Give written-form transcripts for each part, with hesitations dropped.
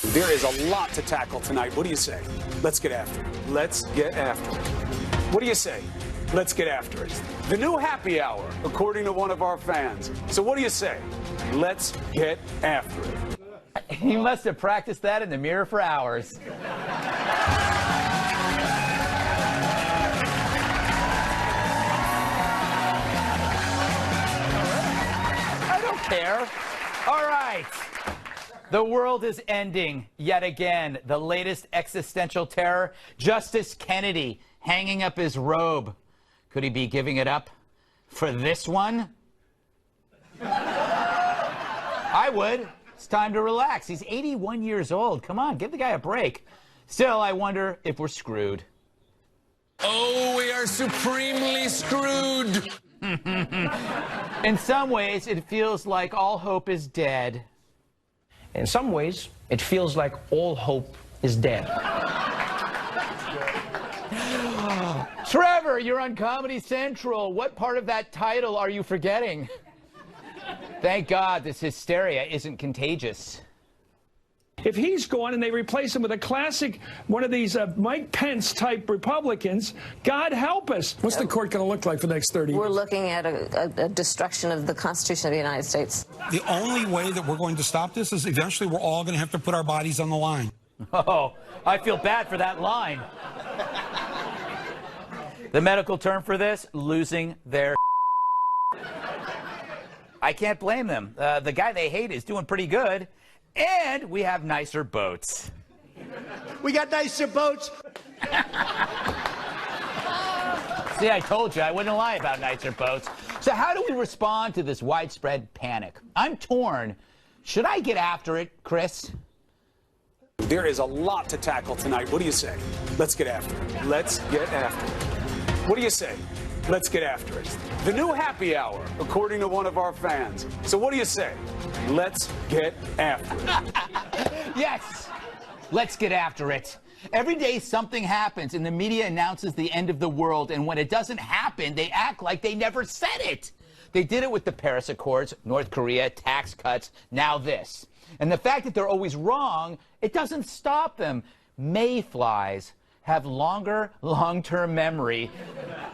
There is a lot to tackle tonight. What do you say? Let's get after it. Let's get after it. What do you say? Let's get after it. The new happy hour, according to one of our fans. So what do you say? Let's get after it. He must have practiced that in the mirror for hours. I don't care. All right. The world is ending yet again. The latest existential terror, Justice Kennedy hanging up his robe. Could he be giving it up for this one? I would. It's time to relax. He's 81 years old. Come on, give the guy a break. Still, I wonder if we're screwed. Oh, we are supremely screwed. In some ways, it feels like all hope is dead. In some ways, it feels like all hope is dead. Trevor, you're on Comedy Central. What part of that title are you forgetting? Thank God this hysteria isn't contagious. If he's gone and they replace him with a classic, one of these Mike Pence type Republicans, God help us. What's the court going to look like for the next 30 years? We're looking at a destruction of the Constitution of the United States. The only way that we're going to stop this is eventually we're all going to have to put our bodies on the line. Oh, I feel bad for that line. The medical term for this, losing their I can't blame them. The guy they hate is doing pretty good. And we have nicer boats. We got nicer boats. See, I told you I wouldn't lie about nicer boats. So how do we respond to this widespread panic? I'm torn. Should I get after it, Chris? There is a lot to tackle tonight. What do you say? Let's get after it. Let's get after it. What do you say? Let's get after it. The new happy hour, according to one of our fans. So what do you say? Let's get after it. Yes, let's get after it. Every day something happens and the media announces the end of the world, and when it doesn't happen, they act like they never said it. They did it with the Paris Accords, North Korea, tax cuts, now this. And the fact that they're always wrong, it doesn't stop them. Mayflies have longer long-term memory,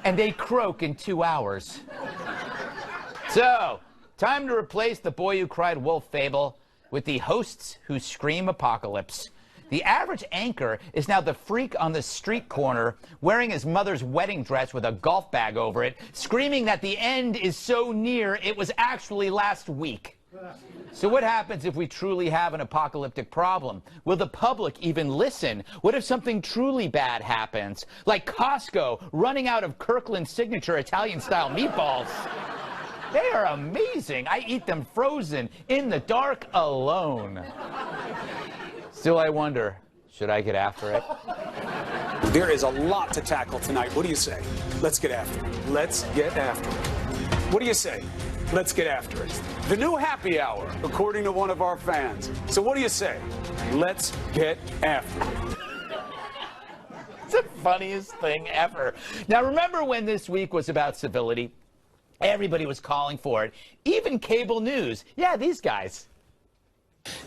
and they croak in 2 hours. So, time to replace the boy who cried wolf fable with the hosts who scream apocalypse. The average anchor is now the freak on the street corner wearing his mother's wedding dress with a golf bag over it, screaming that the end is so near it was actually last week. So what happens if we truly have an apocalyptic problem? Will the public even listen? What if something truly bad happens? Like Costco running out of Kirkland's signature Italian-style meatballs. They are amazing. I eat them frozen in the dark alone. Still, I wonder, should I get after it? There is a lot to tackle tonight. What do you say? Let's get after it. Let's get after it. What do you say? Let's get after it. The new happy hour, according to one of our fans. So what do you say? Let's get after it. It's the funniest thing ever. Now, remember when this week was about civility? Everybody was calling for it. Even cable news. Yeah, these guys.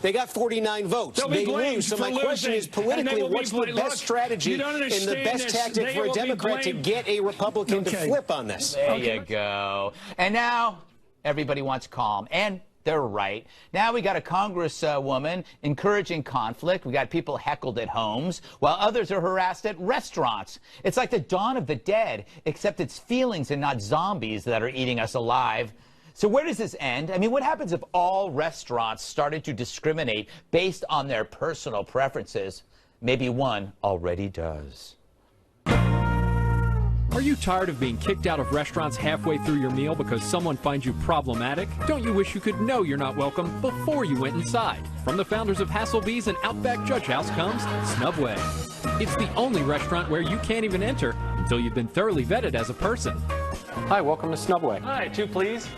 They got 49 votes. They lose. So my question is, politically, what's the best strategy and the best tactic for a Democrat to get a Republican to flip on this? There you go. And now everybody wants calm, and they're right. Now we got a congresswoman encouraging conflict. We got people heckled at homes, while others are harassed at restaurants. It's like the dawn of the dead, except it's feelings and not zombies that are eating us alive. So where does this end? I mean, what happens if all restaurants started to discriminate based on their personal preferences? Maybe one already does. Are you tired of being kicked out of restaurants halfway through your meal because someone finds you problematic? Don't you wish you could know you're not welcome before you went inside? From the founders of Hasselbee's and Outback Judge House comes Snubway. It's the only restaurant where you can't even enter until you've been thoroughly vetted as a person. Hi, welcome to Snubway. Hi, 2 please.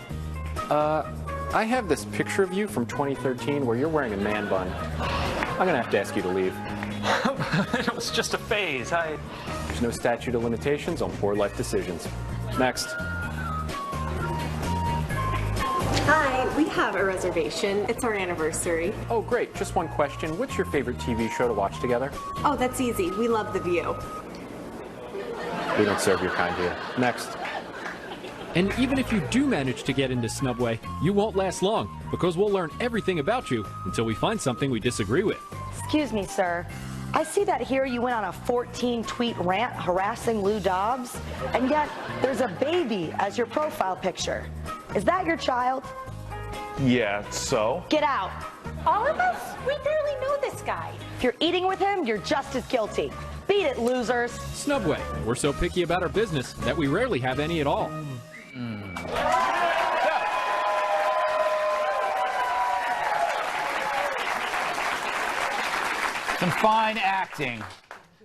I have this picture of you from 2013 where you're wearing a man bun. I'm gonna have to ask you to leave. It was just a phase. There's no statute of limitations on poor life decisions. Next. Hi, we have a reservation. It's our anniversary. Oh, great. Just one question. What's your favorite TV show to watch together? Oh, that's easy. We love The View. We don't serve your kind here. Next. And even if you do manage to get into Snubway, you won't last long, because we'll learn everything about you until we find something we disagree with. Excuse me, sir. I see that here you went on a 14-tweet rant harassing Lou Dobbs, and yet there's a baby as your profile picture. Is that your child? Yeah, so? Get out. All of us? We barely know this guy. If you're eating with him, you're just as guilty. Beat it, losers. Snubway. We're so picky about our business that we rarely have any at all. Some fine acting.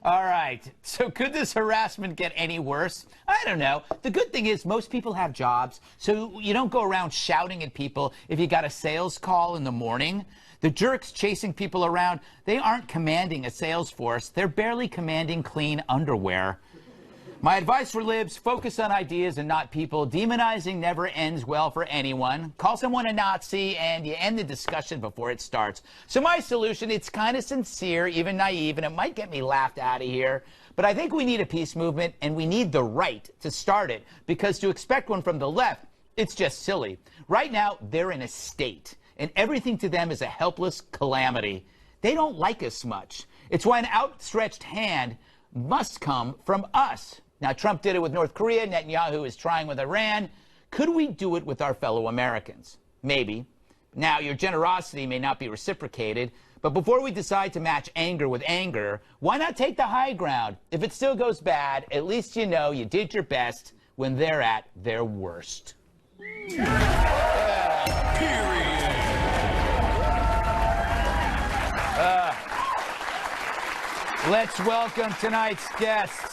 All right, so could this harassment get any worse? I don't know. The good thing is most people have jobs, so you don't go around shouting at people if you got a sales call in the morning. The jerks chasing people around, they aren't commanding a sales force. They're barely commanding clean underwear. My advice for libs, focus on ideas and not people. Demonizing never ends well for anyone. Call someone a Nazi and you end the discussion before it starts. So my solution, it's kind of sincere, even naive, and it might get me laughed out of here. But I think we need a peace movement and we need the right to start it, because to expect one from the left, it's just silly. Right now, they're in a state, and everything to them is a helpless calamity. They don't like us much. It's why an outstretched hand must come from us. Now, Trump did it with North Korea. Netanyahu is trying with Iran. Could we do it with our fellow Americans? Maybe. Now, your generosity may not be reciprocated, but before we decide to match anger with anger, why not take the high ground? If it still goes bad, at least you know you did your best when they're at their worst. Let's welcome tonight's guests.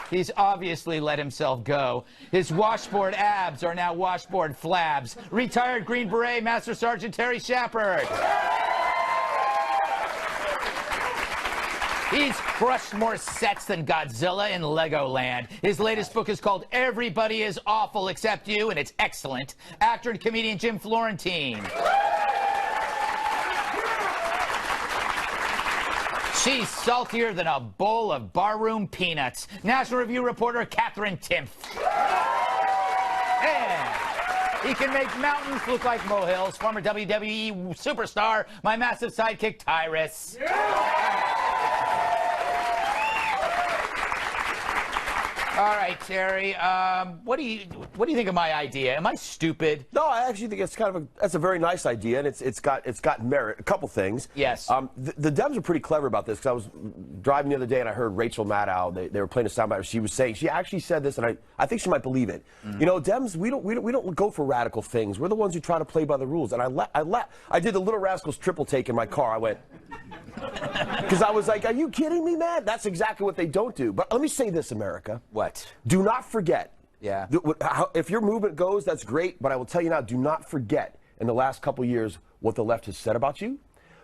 He's obviously let himself go. His washboard abs are now washboard flabs. Retired Green Beret Master Sergeant Terry Schappert. He's crushed more sets than Godzilla in Legoland. His latest book is called Everybody is Awful Except You, and it's excellent. Actor and comedian Jim Florentine. She's saltier than a bowl of barroom peanuts. National Review reporter Katherine Timpf. And he can make mountains look like molehills. Former WWE superstar, my massive sidekick Tyrus. All right, Terry. What do you think of my idea? Am I stupid? No, I actually think it's that's a very nice idea, and it's got merit. A couple things. Yes. The Dems are pretty clever about this, because I was driving the other day and I heard Rachel Maddow. They were playing a soundbite. She was saying, she actually said this, and I think she might believe it. You know, Dems, we don't go for radical things. We're the ones who try to play by the rules. And I did the Little Rascals triple take in my car. I went. Because I was like, are you kidding me, man? That's exactly what they don't do. But let me say this, America. What? Do not forget. Yeah. If your movement goes, that's great. But I will tell you now, do not forget in the last couple of years what the left has said about you.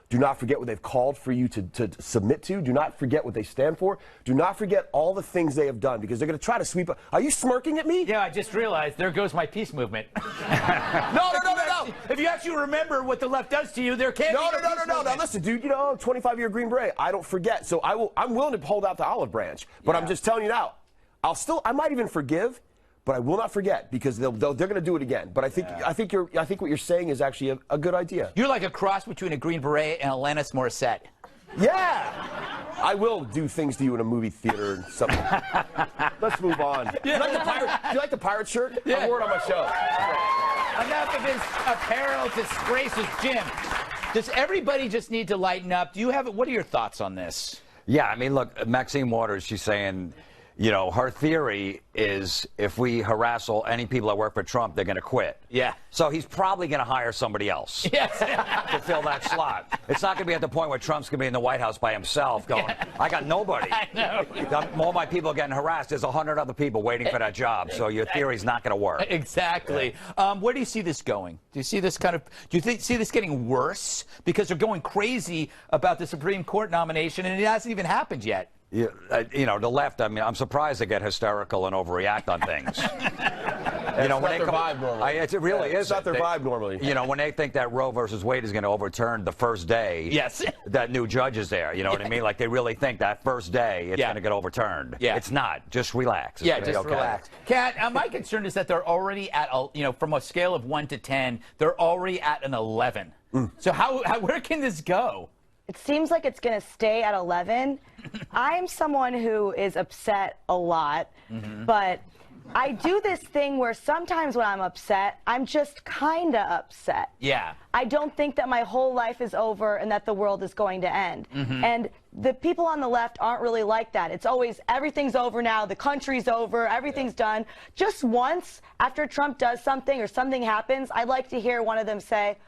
Do not forget what they've called for you to submit to. Do not forget what they stand for. Do not forget all the things they have done, because they're going to try to sweep up. Are you smirking at me? Yeah, I just realized there goes my peace movement. No. If you actually remember what the left does to you, there can't be No. Now listen, dude, you know, 25-year Green Beret. I don't forget. So I'm willing to hold out the olive branch. But I'm just telling you now, I might even forgive, but I will not forget, because they're going to do it again. But I think what you're saying is actually a good idea. You're like a cross between a Green Beret and Alanis Morissette. Yeah. I will do things to you in a movie theater and something. Let's move on. Do you like the pirate shirt? Yeah. I wore it on my show. Enough of his apparel disgraces, Jim. Does everybody just need to lighten up? What are your thoughts on this? Yeah, I mean, look, Maxine Waters, she's saying, you know, her theory is if we harass any people that work for Trump, they're going to quit. Yeah. So he's probably going to hire somebody else. Yes. To fill that slot. It's not going to be at the point where Trump's going to be in the White House by himself going, I got nobody. I know. All my people are getting harassed. There's 100 other people waiting for that job. So your theory's not going to work. Exactly. Where do you see this going? Do you see this see this getting worse? Because they're going crazy about the Supreme Court nomination, and it hasn't even happened yet. You know, the left, I mean, I'm surprised they get hysterical and overreact on things. You know, when they vibe normally. It really is. It's not their vibe normally. You know, when they think that Roe versus Wade is going to overturn the first day. Yes. That new judge is there. You know what I mean? Like they really think that first day it's going to get overturned. Yeah. It's not. Just relax. It's Just relax. Kat, my concern is that they're already at, from a scale of 1 to 10, they're already at an 11. So where can this go? It seems like it's going to stay at 11. I'm someone who is upset a lot, but I do this thing where sometimes when I'm upset, I'm just kind of upset. Yeah. I don't think that my whole life is over and that the world is going to end. And the people on the left aren't really like that. It's always, everything's over now, the country's over, everything's done. Just once, after Trump does something or something happens, I'd like to hear one of them say,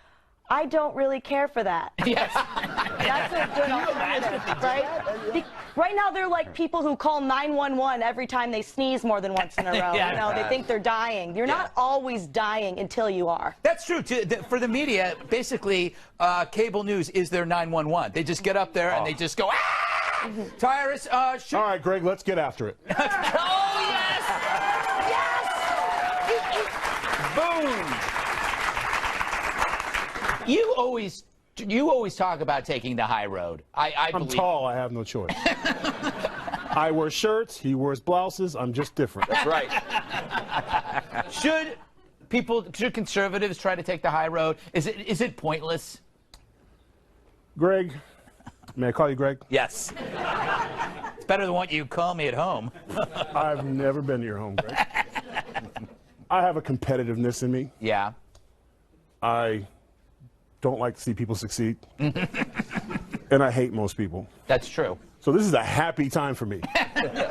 I don't really care for that. Yes. That's a good alternative, right? Right now, they're like people who call 911 every time they sneeze more than once in a row. You know, they think they're dying. You're not always dying until you are. That's true. For the media, basically, cable news is their 911. They just get up there and they just go, ah! Tyrus, All right, Greg, let's get after it. Oh, yes! Yes! Boom! You always talk about taking the high road. I'm tall. I have no choice. I wear shirts. He wears blouses. I'm just different. That's right. Should conservatives try to take the high road? Is it pointless? Greg, may I call you Greg? Yes. It's better than what you call me at home. I've never been to your home, Greg. I have a competitiveness in me. Yeah. I don't like to see people succeed. And I hate most people. That's true. So this is a happy time for me.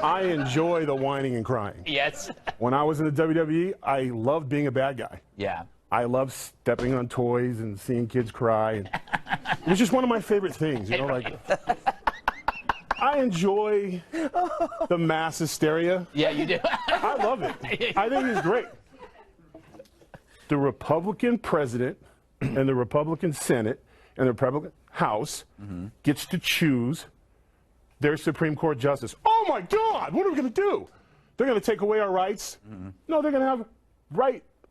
I enjoy the whining and crying. Yes. When I was in the WWE, I loved being a bad guy. Yeah. I loved stepping on toys and seeing kids cry. And it was just one of my favorite things, you know, like I enjoy the mass hysteria. Yeah, you do. I love it. I think it's great. The Republican president and the Republican Senate and the Republican House gets to choose their Supreme Court justice. Oh my God, what are we going to do? They're going to take away our rights? No, they're going to have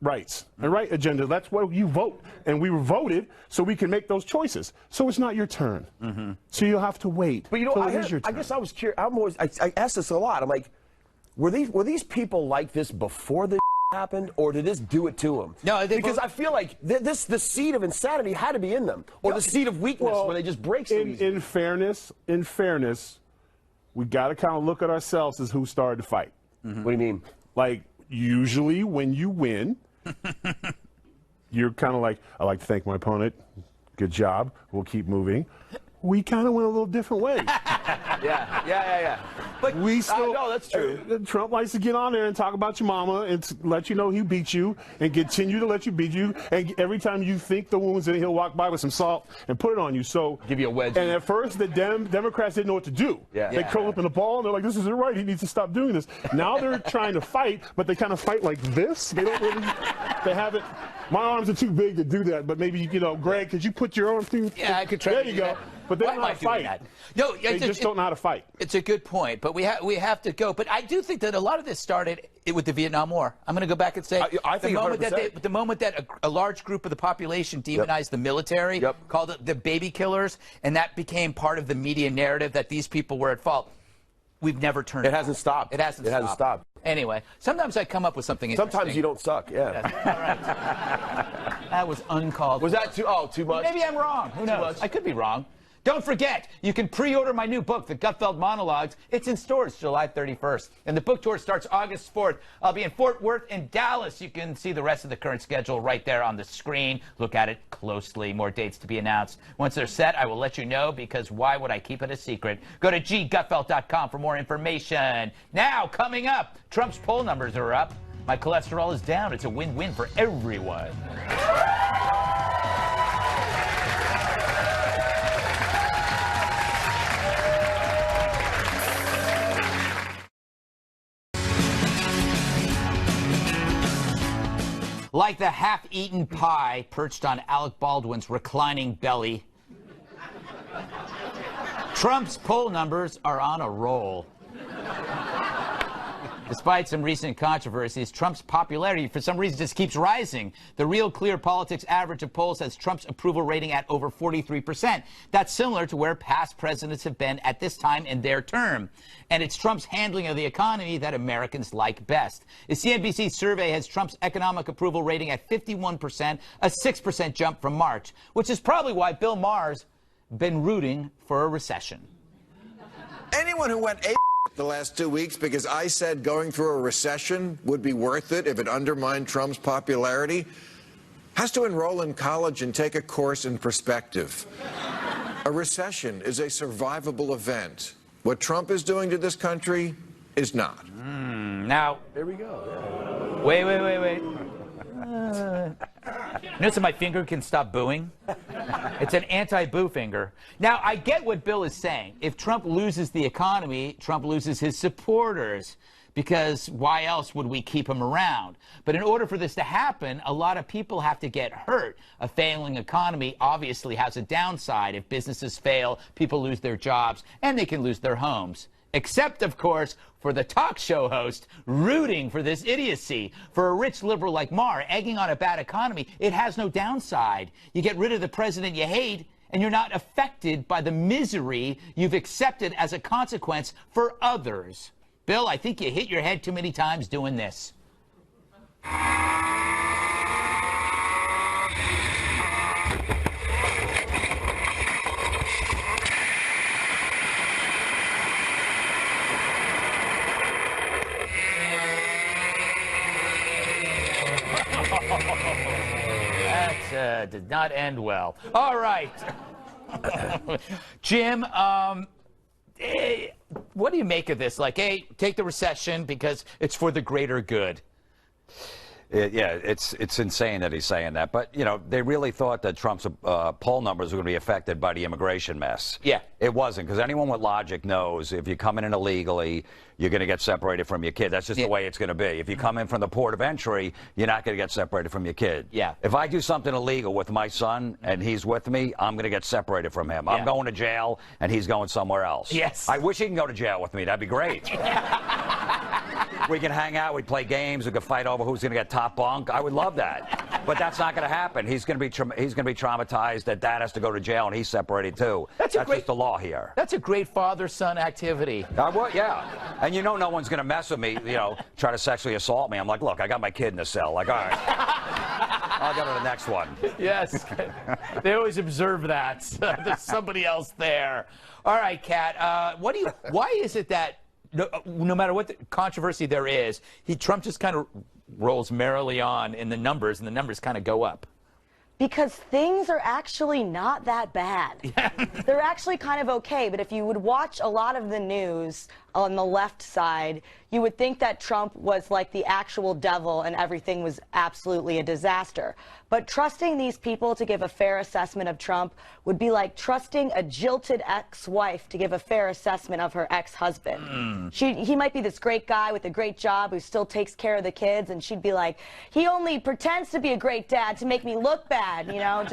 rights and right agenda. That's why you vote. And we were voted so we can make those choices. So it's not your turn. So you'll have to wait. But you know, till it is your turn. I guess I was curious. I asked this a lot. I'm like, were these people like this before the happened, or did this do it to them? No, because I feel like the seed of insanity had to be in them, or the seed of weakness where they just break so easy. In fairness, we got to kind of look at ourselves as who started the fight. What do you mean? Like, usually when you win, you're kind of like, I like to thank my opponent. Good job. We'll keep moving. We kind of went a little different way. Yeah. But we still. No, that's true. Trump likes to get on there and talk about your mama and let you know he beat you and continue to let you beat you. And every time you think the wound's in, he'll walk by with some salt and put it on you. So give you a wedge. And at first, the Democrats didn't know what to do. They curl up in the ball and they're like, "This isn't right. He needs to stop doing this." Now they're trying to fight, but they kind of fight like this. They don't really. They haven't. My arms are too big to do that. But maybe Greg, could you put your arm through? Yeah, I could try. There you go. But they don't know how to fight. No, they just don't know how to fight. It's a good point, but we have to go. But I do think that a lot of this started with the Vietnam War. I'm going to go back and say I think the moment that a large group of the population demonized the military, called it the baby killers, and that became part of the media narrative that these people were at fault. We've never turned. It hasn't stopped. It hasn't stopped. Anyway, sometimes I come up with something interesting. Sometimes you don't suck, All right. That was uncalled. Was that too much? Maybe I'm wrong. Who knows? I could be wrong. Don't forget, you can pre-order my new book, The Gutfeld Monologues. It's in stores July 31st. And the book tour starts August 4th. I'll be in Fort Worth and Dallas. You can see the rest of the current schedule right there on the screen. Look at it closely. More dates to be announced. Once they're set, I will let you know, because why would I keep it a secret? Go to ggutfeld.com for more information. Now, coming up, Trump's poll numbers are up. My cholesterol is down. It's a win-win for everyone. Like the half-eaten pie perched on Alec Baldwin's reclining belly, Trump's poll numbers are on a roll. Despite some recent controversies, Trump's popularity for some reason just keeps rising. The Real Clear Politics average of polls has Trump's approval rating at over 43%. That's similar to where past presidents have been at this time in their term. And it's Trump's handling of the economy that Americans like best. The CNBC survey has Trump's economic approval rating at 51%, a 6% jump from March, which is probably why Bill Maher's been rooting for a recession. Anyone who went the last 2 weeks because I said going through a recession would be worth it if it undermined Trump's popularity has to enroll in college and take a course in perspective. A recession is a survivable event. What Trump is doing to this country is not. Now, there we go. Wait. Notice that my finger can stop booing? It's an anti-boo finger. Now, I get what Bill is saying. If Trump loses the economy, Trump loses his supporters, because why else would we keep him around? But in order for this to happen, a lot of people have to get hurt. A failing economy obviously has a downside. If businesses fail, people lose their jobs, and they can lose their homes. Except, of course, for the talk show host rooting for this idiocy. For a rich liberal like Maher, egging on a bad economy, it has no downside. You get rid of the president you hate, and you're not affected by the misery you've accepted as a consequence for others. Bill, I think you hit your head too many times doing this. That did not end well. All right. Jim, what do you make of this? Like, hey, take the recession because it's for the greater good. Yeah, it's insane that he's saying that. But, you know, they really thought that Trump's poll numbers were going to be affected by the immigration mess. Yeah. It wasn't, because anyone with logic knows if you come in illegally, you're going to get separated from your kid. That's just the way it's going to be. If you come in from the port of entry, you're not going to get separated from your kid. Yeah. If I do something illegal with my son and he's with me, I'm going to get separated from him. I'm going to jail and he's going somewhere else. Yes. I wish he can go to jail with me. That'd be great. We can hang out, we'd play games, we could fight over who's going to get top bunk. I would love that. But that's not going to happen. He's going to be traumatized that dad has to go to jail and he's separated too. That's just the law here. That's a great father-son activity. Yeah. And you know no one's going to mess with me, you know, try to sexually assault me. I'm like, look, I got my kid in the cell. Like, all right. I'll go to the next one. Yes. They always observe that. There's somebody else there. All right, Kat, why is it that no matter what the controversy there is, Trump just kind of rolls merrily on in the numbers, and the numbers kind of go up? Because things are actually not that bad. They're actually kind of okay, but if you would watch a lot of the news on the left side, you would think that Trump was like the actual devil and everything was absolutely a disaster. But trusting these people to give a fair assessment of Trump would be like trusting a jilted ex-wife to give a fair assessment of her ex-husband. He might be this great guy with a great job who still takes care of the kids, and she'd be like, he only pretends to be a great dad to make me look bad, you know?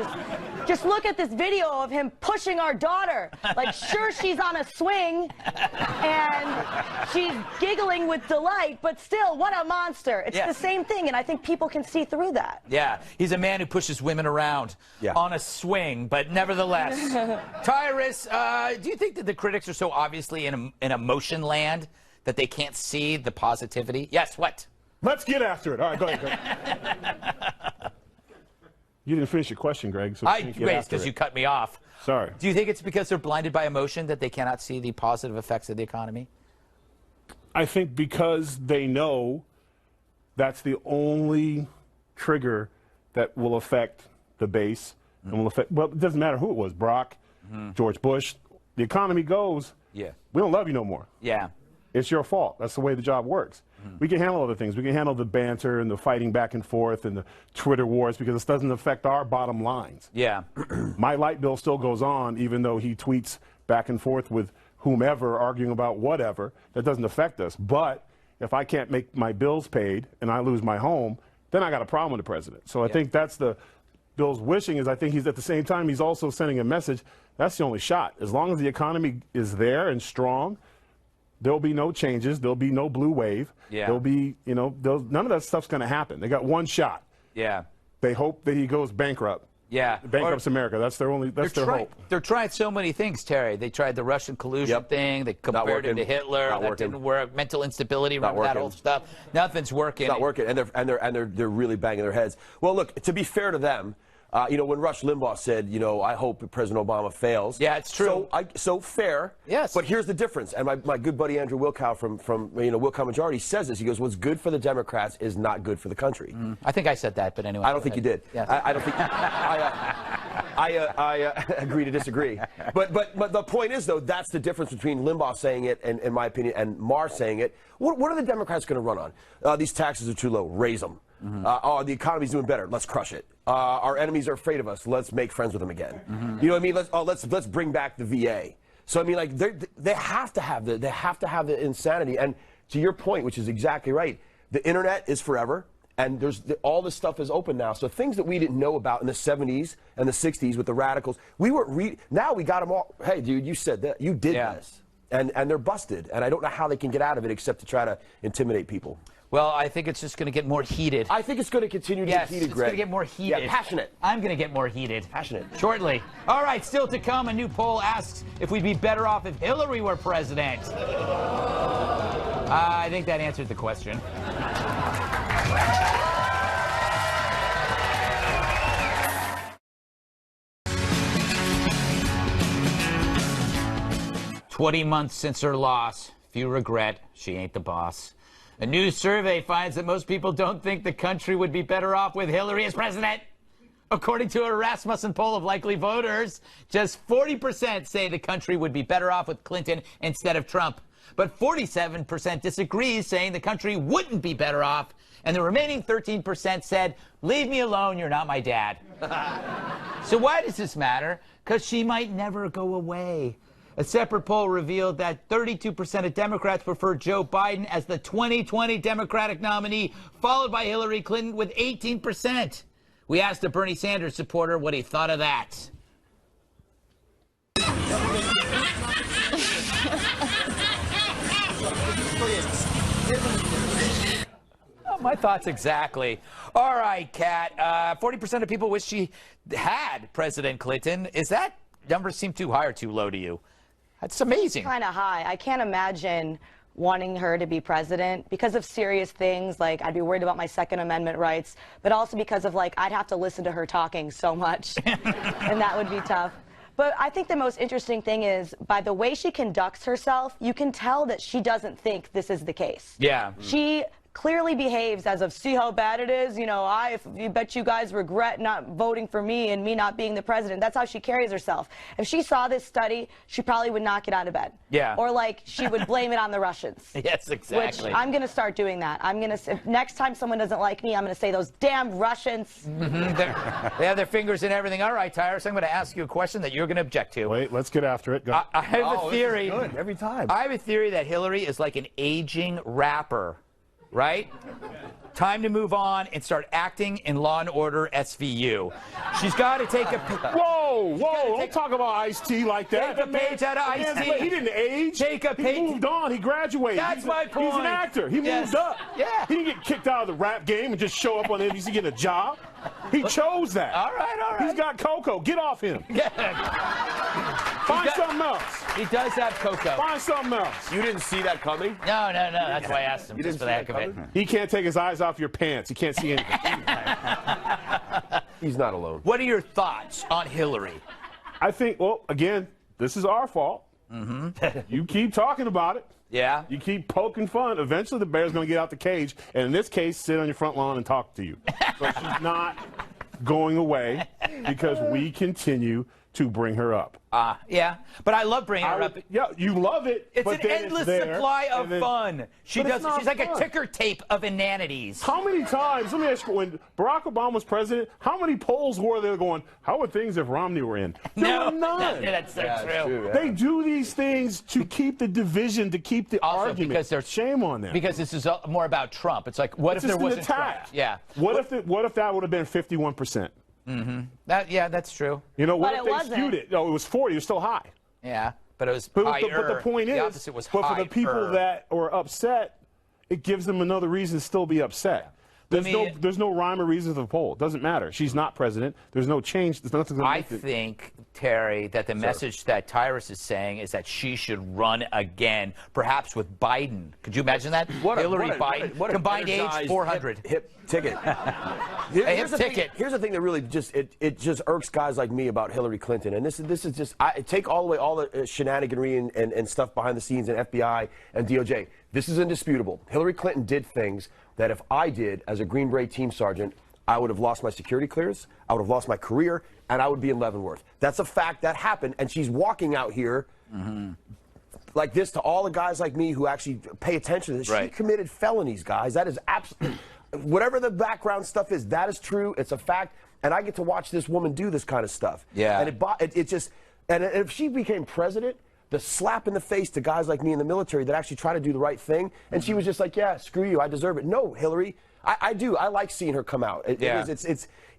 Just look at this video of him pushing our daughter. Like, sure, she's on a swing, and she's giggling with delight, but still, what a monster. It's the same thing, and I think people can see through that. Yeah, he's a man who pushes women around on a swing, but nevertheless. Tyrus, do you think that the critics are so obviously in emotion land that they can't see the positivity? Yes, what? Let's get after it. All right, go ahead. You didn't finish your question, Greg. So because you cut me off. Sorry. Do you think it's because they're blinded by emotion that they cannot see the positive effects of the economy? I think because they know that's the only trigger that will affect the base and will affect, well, it doesn't matter who it was, Brock, George Bush. The economy goes, we don't love you no more. Yeah. It's your fault. That's the way the job works. We can handle other things. We can handle the banter and the fighting back and forth and the Twitter wars because this doesn't affect our bottom lines. Yeah. My light bill still goes on even though he tweets back and forth with whomever arguing about whatever. That doesn't affect us. But if I can't make my bills paid and I lose my home, then I got a problem with the president. So I think that's the Bill's wishing is I think he's at the same time he's also sending a message. That's the only shot. As long as the economy is there and strong, there'll be no changes. There'll be no blue wave. Yeah. There'll be, you know, none of that stuff's going to happen. They got one shot. Yeah. They hope that he goes bankrupt. Yeah. Bankrupts America. That's their hope. They're trying so many things, Terry. They tried the Russian collusion thing. They compared him to Hitler. That didn't work. Mental instability. Remember that old stuff? Nothing's working. It's not working, and they're really banging their heads. Well, look, to be fair to them, you know, when Rush Limbaugh said, you know, I hope President Obama fails. Yeah, it's true. So fair. Yes. But here's the difference. And my good buddy Andrew Wilkow from Wilkow Majority says this. He goes, what's good for the Democrats is not good for the country. I think I said that, but anyway. I don't think you did. Yes. I don't think. I agree to disagree. But the point is, though, that's the difference between Limbaugh saying it, and, in my opinion, and Maher saying it. What are the Democrats going to run on? These taxes are too low. Raise them. Oh, the economy's doing better. Let's crush it. Our enemies are afraid of us. Let's make friends with them again. You know what I mean? Let's bring back the VA. So I mean, like they have to have the insanity. And to your point, which is exactly right, the internet is forever. And all this stuff is open now. So things that we didn't know about in the 70s and the 60s with the radicals, we weren't now we got them all. Hey, dude, you said that. You did this. And they're busted. And I don't know how they can get out of it except to try to intimidate people. Well, I think it's just going to get more heated. I think it's going to continue to get heated, it's Greg. going to get more heated. Yeah, passionate. I'm going to get more heated. Passionate. Shortly. All right, still to come, a new poll asks if we'd be better off if Hillary were president. I think that answered the question. 20 months since her loss. Few regret she ain't the boss. A new survey finds that most people don't think the country would be better off with Hillary as president. According to a Rasmussen poll of likely voters, just 40% say the country would be better off with Clinton instead of Trump. But 47% disagrees, saying the country wouldn't be better off. And the remaining 13% said, leave me alone, you're not my dad. So why does this matter? Because she might never go away. A separate poll revealed that 32% of Democrats prefer Joe Biden as the 2020 Democratic nominee, followed by Hillary Clinton with 18%. We asked a Bernie Sanders supporter what he thought of that. My thoughts exactly. All right, Kat. 40% of people wish she had President Clinton. Is that number seem too high or too low to you? That's amazing. Kind of high. I can't imagine wanting her to be president because of serious things, like I'd be worried about my Second Amendment rights, but also because of, like, I'd have to listen to her talking so much, and that would be tough. But I think the most interesting thing is, by the way she conducts herself, you can tell that she doesn't think this is the case. Yeah. She clearly behaves as of, see how bad it is? You know, I bet you guys regret not voting for me and me not being the president. That's how she carries herself. If she saw this study, she probably would not get out of bed. Yeah. Or, like, she would blame it on the Russians. Yes, exactly. Which I'm going to start doing that. I'm going to, next time someone doesn't like me, I'm going to say those damn Russians. Mm-hmm. They have their fingers in everything. All right, Tyrus, I'm going to ask you a question that you're going to object to. Wait, let's get after it. Go. I have a theory. This is good every time. I have a theory that Hillary is like an aging rapper. Right? Time to move on and start acting in Law and Order SVU. She's got to take a... Whoa! Don't talk about Ice-T like that. Take a page out of Ice-T. He didn't age. Take a page. He moved on. He graduated. That's my point. He's an actor. He moved up. Yeah. He didn't get kicked out of the rap game and just show up on NBC getting a job. He chose that. All right. He's got cocoa. Get off him. Find something else. He does have cocoa. Find something else. You didn't see that coming? No. That's why I asked him. You just for the heck of it. He can't take his eyes off your pants. He can't see anything. He's not alone. What are your thoughts on Hillary? I think, well, again, this is our fault. Mm-hmm. You keep talking about it. Yeah. You keep poking fun. Eventually, the bear's going to get out the cage, and in this case, sit on your front lawn and talk to you. So she's not going away because we continue to bring her up. Yeah, but I love bringing her up. Yeah, you love it. It's but an endless supply of fun. She's like a ticker tape of inanities. How many times, let me ask you, when Barack Obama was president, how many polls were there going, how would things if Romney were in? There were none. That's so true. They do these things to keep the division, to keep the argument. Because there's shame on them. Because this is more about Trump. It's like, what if there wasn't Trump? Yeah. What if that would have been 51%? Mm-hmm. That's true. You know, what But if it they wasn't. skewed it? No, it was 40. It was still high. Yeah. But it was But higher. the point the is, opposite was but for the people higher. that are upset, it gives them another reason to still be upset. There's no rhyme or reason to the poll. It doesn't matter. She's not president. There's no change. There's nothing. I think, Terry, that the message that Tyrus is saying is that she should run again, perhaps with Biden. Could you imagine that? Hillary Biden, what a combined age energized 400. hip ticket. Here's the ticket. Here's the thing that really just it just irks guys like me about Hillary Clinton, and this is just I take all the shenaniganry and stuff behind the scenes and FBI and DOJ. This is indisputable. Hillary Clinton did things that if I did as a Green Beret team sergeant, I would have lost my security clearance, I would have lost my career, and I would be in Leavenworth. That's a fact that happened, and she's walking out here like this to all the guys like me who actually pay attention to this. She committed felonies, guys. That is absolutely, whatever the background stuff is, that is true. It's a fact, and I get to watch this woman do this kind of stuff. Yeah. And it just, and if she became president, the slap in the face to guys like me in the military that actually try to do the right thing. And she was just like, yeah, screw you, I deserve it. No, Hillary, I do. I like seeing her come out.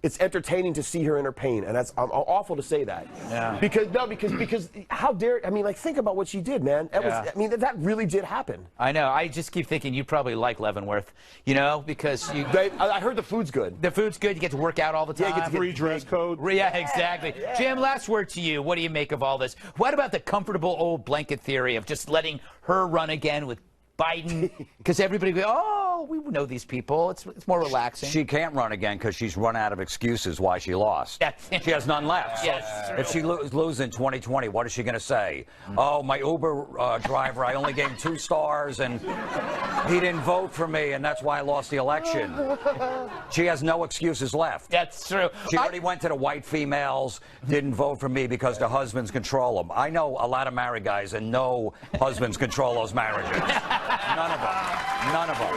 It's entertaining to see her in her pain, and that's I'm awful to say that. Yeah. Because how dare, I mean, like, think about what she did, man. I mean, that really did happen. I know. I just keep thinking you probably like Leavenworth, you know, because you. I heard the food's good. The food's good. You get to work out all the time. Yeah, you get free dress code. Yeah, exactly. Yeah. Jim, last word to you. What do you make of all this? What about the comfortable old blanket theory of just letting her run again with Biden? Because everybody go, oh, we know these people. It's more relaxing. She can't run again because she's run out of excuses why she lost. She has none left. Yes. If she loses in 2020, what is she going to say? Oh, my Uber driver, I only gave him 2 stars, and he didn't vote for me, and that's why I lost the election. She has no excuses left. That's true. She already went to the white females, didn't vote for me because the husbands control them. I know a lot of married guys, and no husbands control those marriages. None of them. None of them.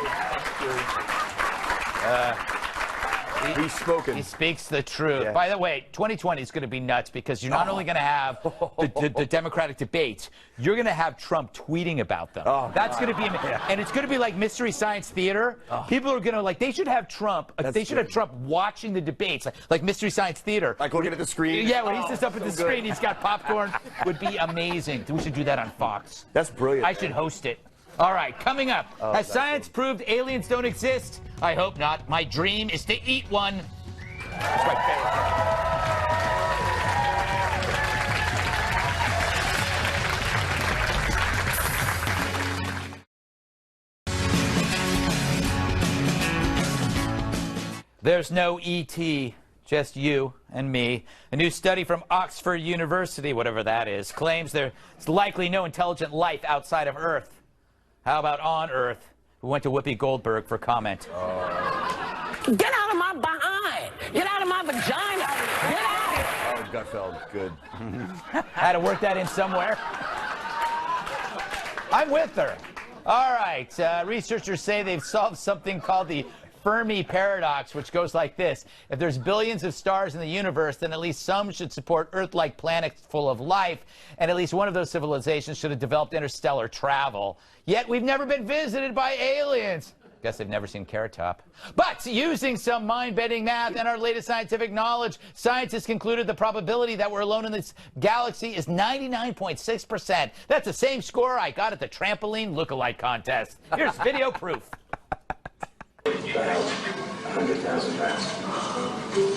He's spoken. He speaks the truth. Yeah. By the way, 2020 is going to be nuts because you're not only going to have the Democratic debate, you're going to have Trump tweeting about them. That's going to be, and it's going to be like Mystery Science Theater. People are going to they should have Trump. They should have Trump watching the debates, like Mystery Science Theater. Like looking at the screen. Yeah, when he's just up at the screen, he's got popcorn. Would be amazing. We should do that on Fox. That's brilliant. I should host it. All right, coming up. Has science proved aliens don't exist? I hope not. My dream is to eat one. That's my favorite. There's no E.T., just you and me. A new study from Oxford University, whatever that is, claims there's likely no intelligent life outside of Earth. How about on Earth? We went to Whoopi Goldberg for comment. Get out of my behind! Get out of my vagina! Get out! Oh, Gutfeld, good. Had to work that in somewhere. I'm with her. All right. Researchers say they've solved something called the Fermi paradox, which goes like this. If there's billions of stars in the universe, then at least some should support Earth-like planets full of life, and at least one of those civilizations should have developed interstellar travel. Yet we've never been visited by aliens. Guess they've never seen Carrot Top. But using some mind-bending math and our latest scientific knowledge, scientists concluded the probability that we're alone in this galaxy is 99.6%. That's the same score I got at the trampoline look-alike contest. Here's video proof. 100,000 rats.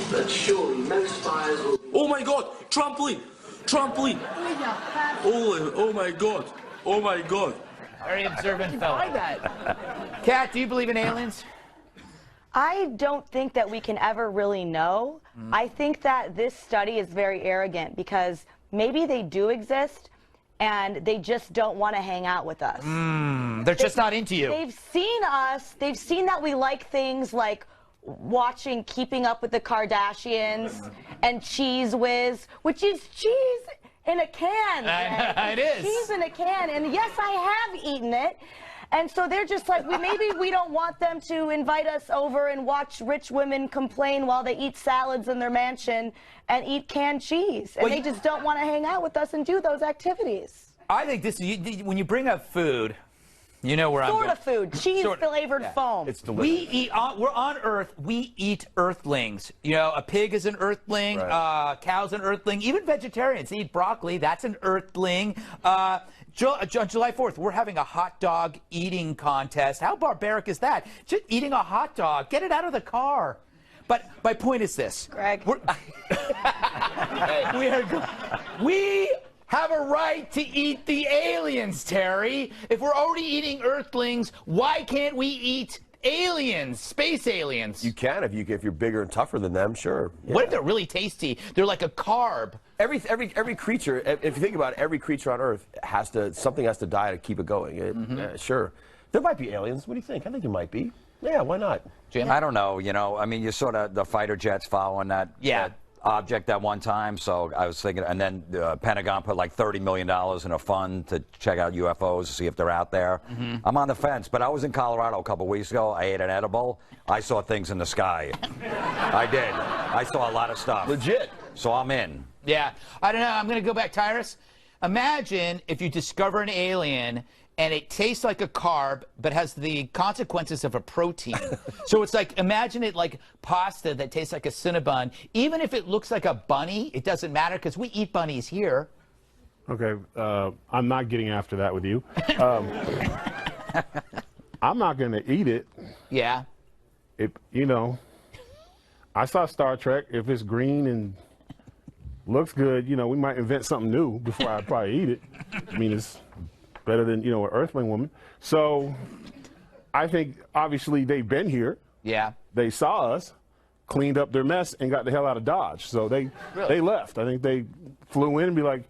But surely most fires will... Oh my god! Trampoline! Trampoline! Oh my god! Oh my god! Very observant fellow. Kat, do you believe in aliens? I don't think that we can ever really know. I think that this study is very arrogant because maybe they do exist and they just don't want to hang out with us. They're just not into you. They've seen us. They've seen that we like things like watching Keeping Up with the Kardashians and Cheese Whiz, which is cheese in a can. It is. Cheese in a can. And yes, I have eaten it. And so they're just like, maybe we don't want them to invite us over and watch rich women complain while they eat salads in their mansion and eat canned cheese. And they just don't want to hang out with us and do those activities. I think this, when you bring up food, You know where I'm Sort going. of food. Cheese-flavored foam. It's delicious. We're on Earth. We eat earthlings. You know, a pig is an earthling. Right. Cow's an earthling. Even vegetarians eat broccoli. That's an earthling. July 4th, we're having a hot dog eating contest. How barbaric is that? Just eating a hot dog. Get it out of the car. But my point is this. Greg. We have a right to eat the aliens, Terry. If we're already eating earthlings, why can't we eat aliens, space aliens? You can if you're bigger and tougher than them, sure. Yeah. What if they're really tasty? They're like a carb. Every creature, if you think about it, every creature on Earth something has to die to keep it going. Sure. There might be aliens. What do you think? I think there might be. Yeah, why not? Jim? I don't know. You know, I mean, you saw the fighter jets following that. That object at one time, so I was thinking, and then the Pentagon put like $30 million in a fund to check out UFOs to see if they're out there. I'm on the fence, but I was in Colorado a couple weeks ago. I ate an edible. I saw things in the sky. I did. I saw a lot of stuff. Legit. So I'm in. Yeah. I don't know. I'm going to go back, Tyrus. Imagine if you discover an alien and it tastes like a carb, but has the consequences of a protein. So it's like, imagine it like pasta that tastes like a Cinnabon. Even if it looks like a bunny, it doesn't matter because we eat bunnies here. Okay, I'm not getting after that with you. I'm not going to eat it. Yeah. You know, I saw Star Trek. If it's green and looks good, you know, we might invent something new before I probably eat it. I mean, it's better than, you know, an Earthling woman. So I think obviously they've been here. Yeah. They saw us, cleaned up their mess, and got the hell out of Dodge. So they left. I think they flew in and be like,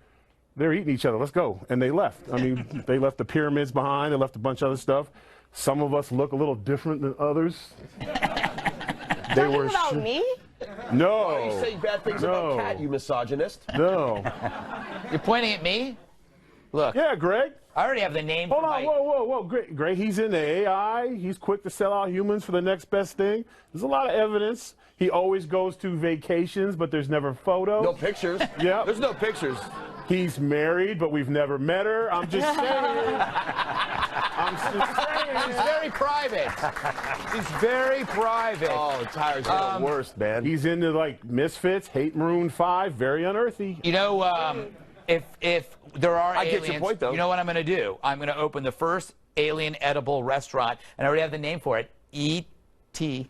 they're eating each other. Let's go. And they left. I mean, they left the pyramids behind. They left a bunch of other stuff. Some of us look a little different than others. Talking about me? No. Why are you saying bad things about Kat, you misogynist? No. You're pointing at me? Look. Yeah, Greg. I already have the name. Hold on, whoa. Greg, he's in the AI. He's quick to sell out humans for the next best thing. There's a lot of evidence. He always goes to vacations, but there's never photos. No pictures. Yeah. There's no pictures. He's married, but we've never met her. I'm just saying. She's very private. She's very private. Oh, Tyrus, you're the worst, man. He's into, like, Misfits, hate Maroon 5, very unearthly. You know, if there are aliens, I get your point, though. You know what I'm going to do? I'm going to open the first alien edible restaurant, and I already have the name for it, E.T.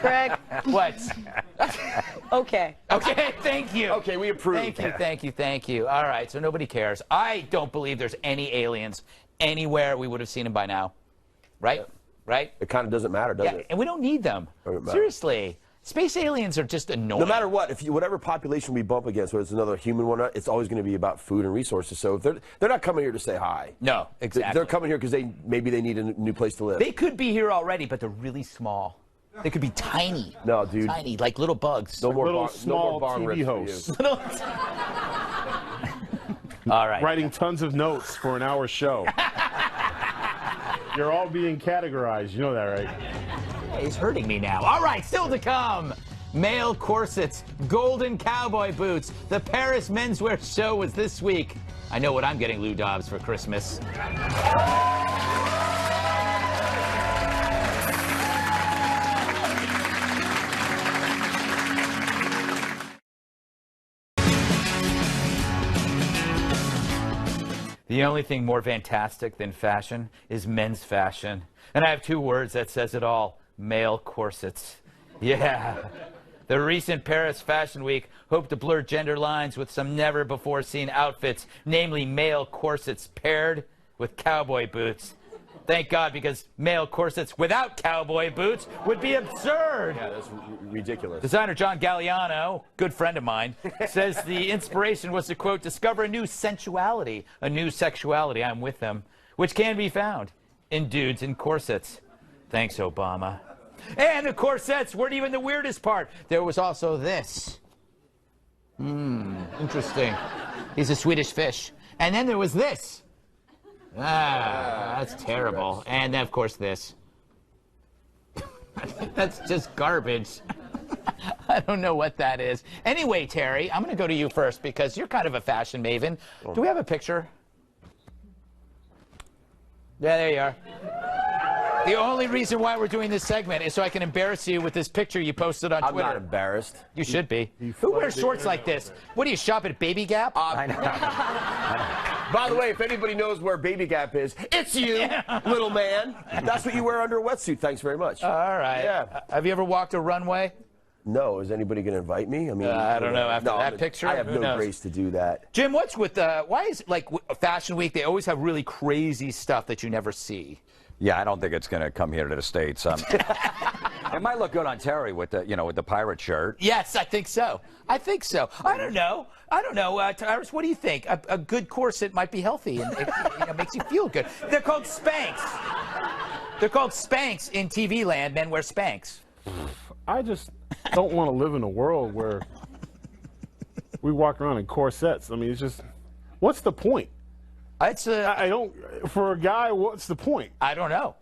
Greg. What? Okay. Okay, thank you. Okay, we approve. Thank you. All right, so nobody cares. I don't believe there's any aliens anywhere. We would have seen them by now. Right? Right? It kind of doesn't matter, does it? And we don't need them. Seriously. Space aliens are just annoying. No matter what, whatever population we bump against, whether it's another human one, it's always going to be about food and resources. So if they're not coming here to say hi. No, exactly. They're coming here because maybe they need a new place to live. They could be here already, but they're really small. They could be tiny. No, dude. Tiny, like little bugs. No more little small barn TV rips hosts. All right. Writing tons of notes for an hour show. You're all being categorized. You know that, right? He's hurting me now. All right, still to come. Male corsets, golden cowboy boots. The Paris menswear show was this week. I know what I'm getting Lou Dobbs for Christmas. The only thing more fantastic than fashion is men's fashion. And I have two words that says it all. Male corsets. Yeah. The recent Paris Fashion Week hoped to blur gender lines with some never-before-seen outfits, namely male corsets paired with cowboy boots. Thank God, because male corsets without cowboy boots would be absurd. Yeah, that's ridiculous. Designer John Galliano, good friend of mine, says the inspiration was to, quote, discover a new sensuality, a new sexuality, I'm with them, which can be found in dudes in corsets. Thanks, Obama. And the corsets weren't even the weirdest part. There was also this. Interesting. He's a Swedish fish. And then there was this. That's terrible. And then, of course, this. That's just garbage. I don't know what that is. Anyway, Terry, I'm going to go to you first because you're kind of a fashion maven. Do we have a picture? Yeah, there you are. The only reason why we're doing this segment is so I can embarrass you with this picture you posted on Twitter. I'm not embarrassed. You should be. Who wears shorts like this? What do you shop at Baby Gap? I know. By the way, if anybody knows where Baby Gap is, it's you, little man. That's what you wear under a wetsuit. Thanks very much. All right. Yeah. Have you ever walked a runway? No. Is anybody going to invite me? I mean, I don't know. After that picture, I have no grace to do that. Jim, what's with why is like Fashion Week? They always have really crazy stuff that you never see. Yeah, I don't think it's going to come here to the States. It might look good on Terry with the, with the pirate shirt. Yes, I think so. I think so. I don't know. Tyrus, what do you think? A good corset might be healthy and it makes you feel good. They're called Spanx. They're called Spanx in TV land. Men wear Spanx. I just don't want to live in a world where we walk around in corsets. I mean, it's just, what's the point? I don't. For a guy, what's the point? I don't know.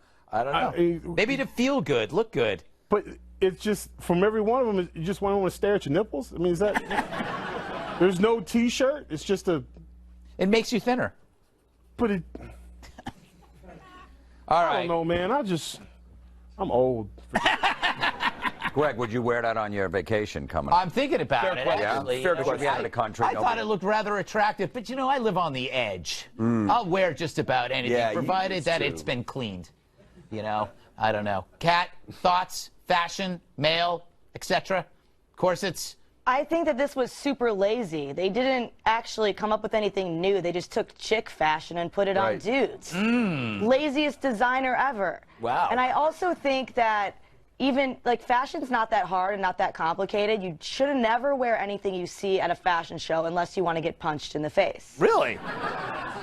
Maybe to feel good, look good. But it's just from every one of them. You just want to stare at your nipples. I mean, is that? There's no T-shirt. It's just a. It makes you thinner. But it. All right. I don't know, man. I'm old. Greg, would you wear that on your vacation coming up? I'm thinking about it, actually. Fair question. Out of the country. I thought it looked rather attractive, but I live on the edge. I'll wear just about anything, provided that it's been cleaned. I don't know. Kat, thoughts, fashion, male, etc., corsets? I think that this was super lazy. They didn't actually come up with anything new. They just took chick fashion and put it on dudes. Laziest designer ever. Wow. And I also think that even, fashion's not that hard and not that complicated. You should never wear anything you see at a fashion show unless you want to get punched in the face. Really?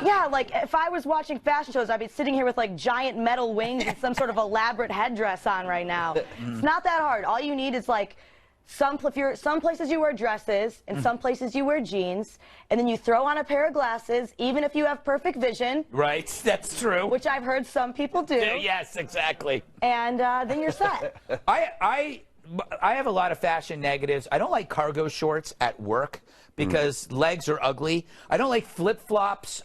Yeah, if I was watching fashion shows, I'd be sitting here with, giant metal wings and some sort of elaborate headdress on right now. It's not that hard. All you need is, some places you wear dresses, and some places you wear jeans, and then you throw on a pair of glasses, even if you have perfect vision. Right, that's true. Which I've heard some people do. Yes, exactly. And then you're set. I have a lot of fashion negatives. I don't like cargo shorts at work because legs are ugly. I don't like flip-flops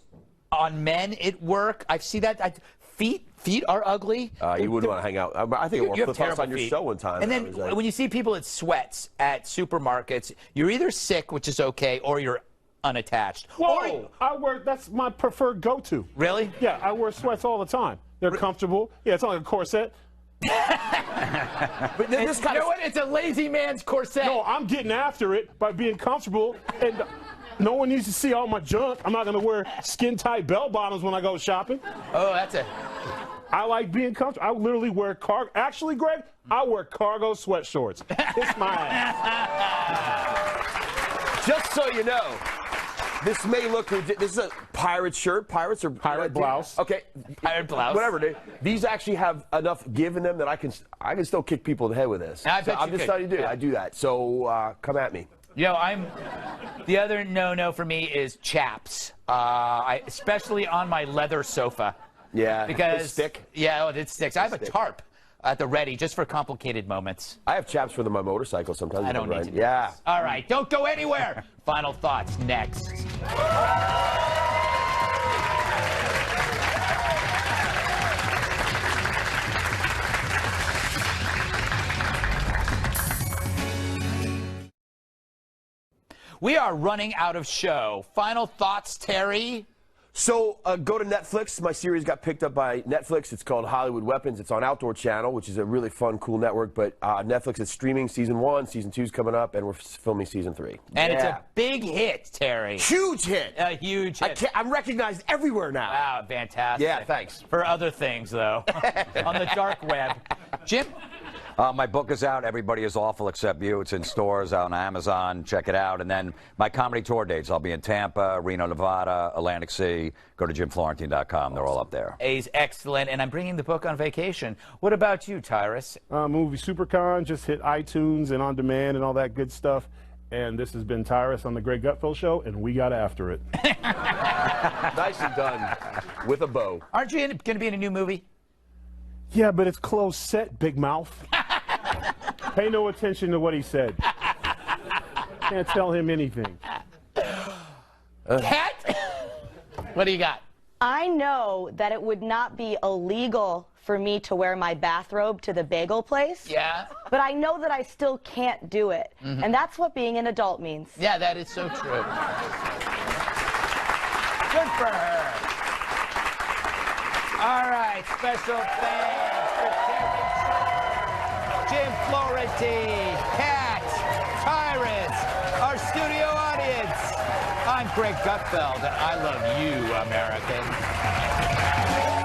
on men at work. I see that. Feet are ugly. You wouldn't want to hang out. I think it wore flip-flops on your show one time. And then when you see people in sweats at supermarkets, you're either sick, which is okay, or you're unattached. Whoa! That's my preferred go-to. Really? Yeah, I wear sweats all the time. They're comfortable. Yeah, it's not like a corset. But this kind of it's a lazy man's corset. No, I'm getting after it by being comfortable, and no one needs to see all my junk. I'm not going to wear skin-tight bell-bottoms when I go shopping. Oh, that's a... I like being comfortable. I literally wear cargo. Actually, Greg, I wear cargo sweat shorts. Kiss my ass. Just so you know, this may look ridiculous. This is a pirate shirt. Pirates are pirate blouse. Okay, pirate blouse. Whatever, dude. These actually have enough give in them that I can still kick people in the head with this. I bet I'm just starting to do it. I do that. So come at me. The other no for me is chaps. Especially on my leather sofa. Yeah, because they stick. Yeah, it sticks. I have a tarp at the ready just for complicated moments. I have chaps for my motorcycle sometimes. I don't need to. Yeah. All right, don't go anywhere. Final thoughts next. We are running out of show. Final thoughts, Terry? So go to Netflix. My series got picked up by Netflix. It's called Hollywood Weapons. It's on Outdoor Channel, which is a really fun, cool network. But Netflix is streaming season 1. Season 2 is coming up, and we're filming season 3. And it's a big hit, Terry. Huge hit. A huge hit. I'm recognized everywhere now. Wow, fantastic. Yeah, thanks. For other things, though, on the dark web. Jim? My book is out. Everybody is awful except you. It's in stores, on Amazon. Check it out. And then my comedy tour dates. I'll be in Tampa, Reno, Nevada, Atlantic City. Go to JimFlorentine.com. They're all up there. He's excellent. And I'm bringing the book on vacation. What about you, Tyrus? Movie SuperCon. Just hit iTunes and On Demand and all that good stuff. And this has been Tyrus on the Greg Gutfeld Show, and we got after it. Nicely done. With a bow. Aren't you going to be in a new movie? Yeah, but it's closed set, big mouth. Pay no attention to what he said. Can't tell him anything. Cat? What do you got? I know that it would not be illegal for me to wear my bathrobe to the bagel place. Yeah. But I know that I still can't do it. And that's what being an adult means. Yeah, that is so true. Good for her. All right, special thanks for Terry Schappert, Jim Florentine, Kat, Tyrus, our studio audience. I'm Greg Gutfeld, and I love you, Americans.